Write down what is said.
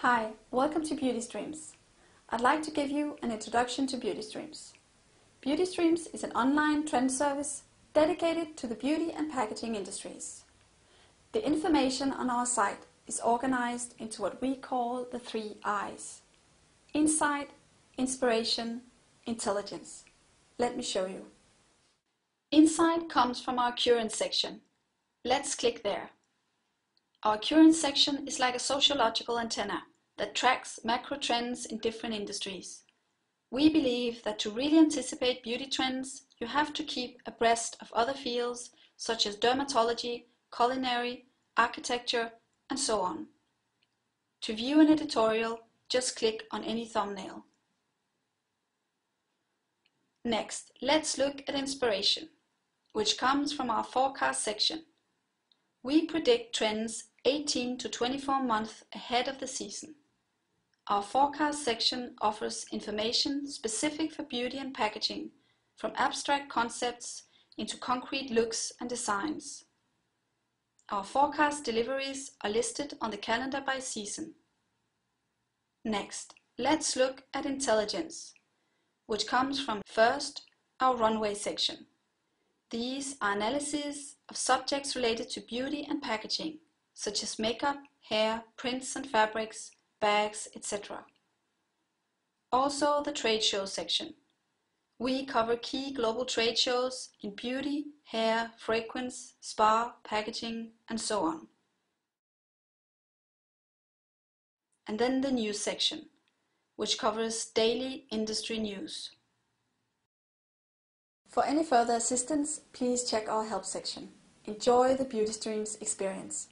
Hi, welcome to Beauty Streams. I'd like to give you an introduction to Beauty Streams. Beauty Streams is an online trend service dedicated to the beauty and packaging industries. The information on our site is organized into what we call the 3 I's: insight, inspiration, intelligence. Let me show you. Insight comes from our current section. Let's click there. Our current section is like a sociological antenna that tracks macro trends in different industries. We believe that to really anticipate beauty trends, you have to keep abreast of other fields such as dermatology, culinary, architecture, and so on. To view an editorial, just click on any thumbnail. Next, let's look at inspiration, which comes from our forecast section. We predict trends 18 to 24 months ahead of the season. Our forecast section offers information specific for beauty and packaging, from abstract concepts into concrete looks and designs. Our forecast deliveries are listed on the calendar by season. Next, let's look at intelligence, which comes from first, our runway section. These are analyses of subjects related to beauty and packaging, such as makeup, hair, prints and fabrics, bags, etc. Also the trade show section. We cover key global trade shows in beauty, hair, fragrance, spa, packaging, and so on. And then the news section, which covers daily industry news. For any further assistance, please check our help section. Enjoy the Beauty Streams experience.